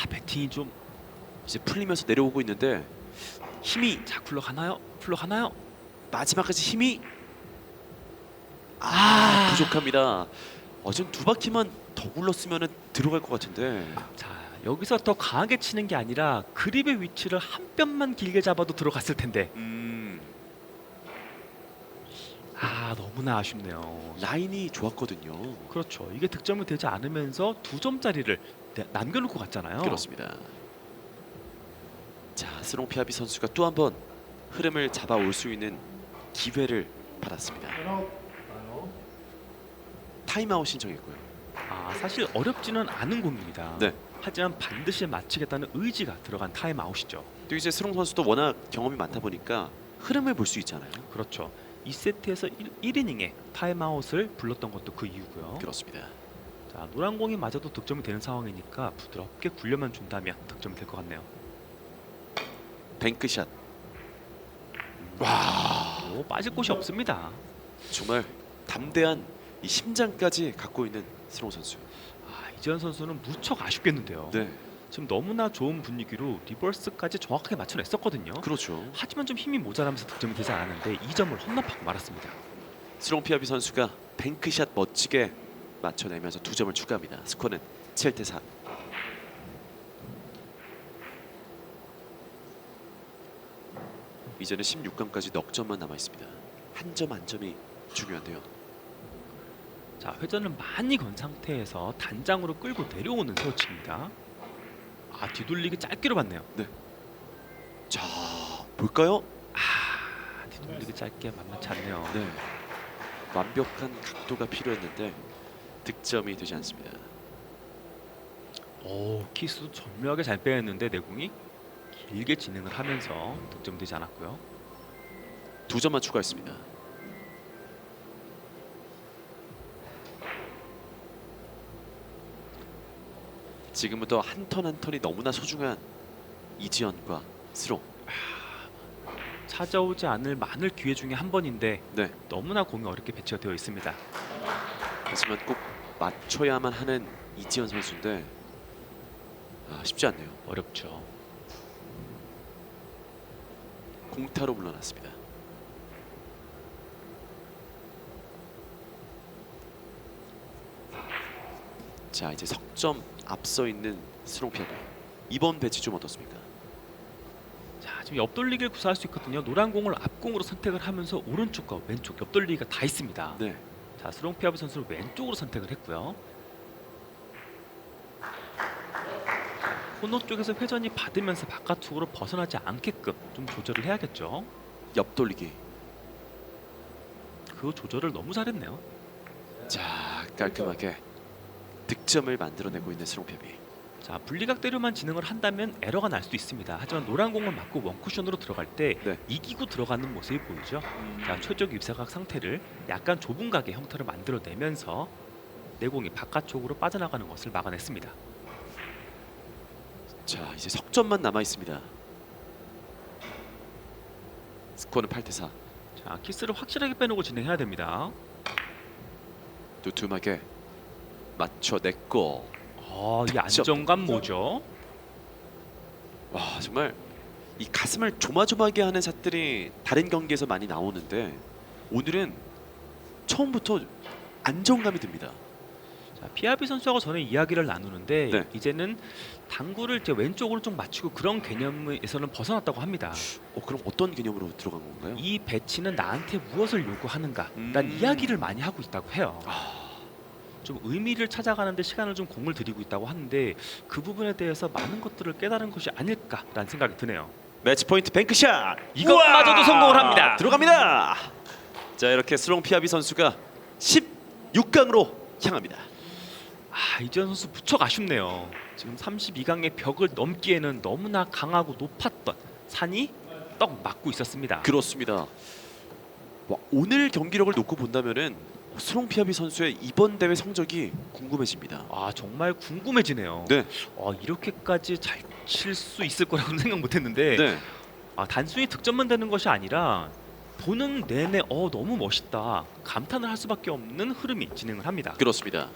배팅이 좀 이제 풀리면서 내려오고 있는데 힘이 자, 굴러가나요? 마지막까지 힘이 부족합니다. 지금 두 바퀴만 더 굴렀으면 들어갈 것 같은데. 자, 여기서 더 강하게 치는 게 아니라 그립의 위치를 한 뼘만 길게 잡아도 들어갔을 텐데 너무나 아쉽네요. 라인이 좋았거든요. 그렇죠. 이게 득점이 되지 않으면서 2점짜리를 남겨놓고 갔잖아요. 그렇습니다. 자, 스롱 피아비 선수가 또 한 번 흐름을 잡아올 수 있는 기회를 받았습니다. 타임아웃 신청했고요. 사실 어렵지는 않은 공입니다. 네. 하지만 반드시 맞히겠다는 의지가 들어간 타임아웃이죠. 또 이제 스롱 선수도 워낙 경험이 많다 보니까 흐름을 볼 수 있잖아요. 그렇죠. 2세트에서 1이닝에 타임아웃을 불렀던 것도 그 이유고요. 그렇습니다. 자, 노란 공이 맞아도 득점이 되는 상황이니까 부드럽게 굴려만 준다면 득점이 될 것 같네요. 뱅크샷. 빠질 곳이 없습니다. 정말 담대한 이 심장까지 갖고 있는 스롱 선수. 이지현 선수는 무척 아쉽겠는데요. 네, 지금 너무나 좋은 분위기로 리버스까지 정확하게 맞춰냈었거든요. 그렇죠. 하지만 좀 힘이 모자라면서 득점이 되지 않았는데 2점을 헌납하고 말았습니다. 스롱 피아비 선수가 뱅크샷 멋지게 맞춰내면서 2점을 추가합니다. 스코어는 7대4. 이제는 16강까지 넉 점만 남아 있습니다. 한 점 한 점이 중요한데요. 자, 회전을 많이 건 상태에서 단장으로 끌고 내려오는 스워치입니다. 아, 뒤돌리기 짧게로 봤네요. 자, 볼까요? 뒤돌리기 짧게 만만치 않네요. 네. 완벽한 각도가 필요했는데 득점이 되지 않습니다. 오, 키스도 절묘하게 잘 빼냈는데 내공이 길게 진행을 하면서 득점되지 않았고요. 2점만 추가했습니다. 지금부터 한 턴 한 턴이 너무나 소중한 이지연과 스롱. 찾아오지 않을 많을 기회 중에 한 번인데 네. 너무나 공이 어렵게 배치가 되어 있습니다. 하지만 꼭 맞춰야만 하는 이지연 선수인데 쉽지 않네요. 어렵죠. 공타로 물러났습니다. 자, 이제 석점 앞서 있는 스롱 피아노. 이번 배치 좀 어떻습니까? 자, 지금 옆돌리기를 구사할 수 있거든요. 노란 공을 앞공으로 선택을 하면서 오른쪽과 왼쪽 옆돌리기가 다 있습니다. 네. 자, 스롱 피아비 선수를 왼쪽으로 선택을 했고요. 코너 쪽에서 회전이 받으면서 바깥쪽으로 벗어나지 않게끔 좀 조절을 해야겠죠. 옆 돌리기. 그 조절을 너무 잘했네요. 자, 깔끔하게 득점을 만들어내고 있는 스롱 피아비. 자, 분리각대로만 진행을 한다면 에러가 날 수도 있습니다. 하지만 노란 공을 맞고 원쿠션으로 들어갈 때 네. 이기고 들어가는 모습이 보이죠. 자, 최적 입사각 상태를 약간 좁은 각의 형태로 만들어내면서 내공이 바깥쪽으로 빠져나가는 것을 막아냈습니다. 자, 이제 석점만 남아 있습니다. 스코어는 8대4. 자, 키스를 확실하게 빼놓고 진행해야 됩니다. 두툼하게 맞춰냈고. 이 득점. 안정감 뭐죠? 와, 정말 이 가슴을 조마조마하게 하는 샷들이 다른 경기에서 많이 나오는데 오늘은 처음부터 안정감이 듭니다. 자, 피아비 선수하고 전에 이야기를 나누는데 네. 이제는 당구를 이제 왼쪽으로 좀 맞추고 그런 개념에서는 벗어났다고 합니다. 그럼 어떤 개념으로 들어간 건가요? 이 배치는 나한테 무엇을 요구하는가라는 이야기를 많이 하고 있다고 해요. 좀 의미를 찾아가는데 시간을 좀 공을 들이고 있다고 하는데 그 부분에 대해서 많은 것들을 깨달은 것이 아닐까라는 생각이 드네요. 매치 포인트 뱅크샷. 이것마저도 우와! 성공을 합니다. 들어갑니다. 자, 이렇게 스롱 피아비 선수가 16강으로 향합니다. 이지현 선수 무척 아쉽네요. 지금 32강의 벽을 넘기에는 너무나 강하고 높았던 산이 떡 맞고 있었습니다. 그렇습니다. 와, 오늘 경기력을 놓고 본다면은 스롱 피아비 선수의 이번 대회 성적이 궁금해집니다. 정말 궁금해지네요. 네. 이렇게까지 잘 칠 수 있을 거라고는 생각 못했는데 네. 단순히 득점만 되는 것이 아니라 보는 내내 너무 멋있다 감탄을 할 수밖에 없는 흐름이 진행을 합니다. 그렇습니다.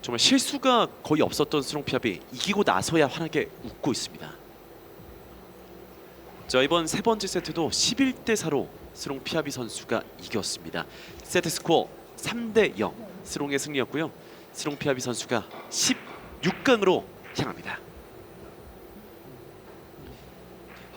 정말 실수가 거의 없었던 스롱 피아비 이기고 나서야 환하게 웃고 있습니다. 자, 이번 세 번째 세트도 11대4로 스롱 피아비 선수가 이겼습니다. 세트 스코어 3대0 스롱의 승리였고요. 스롱 피아비 선수가 16강으로 향합니다.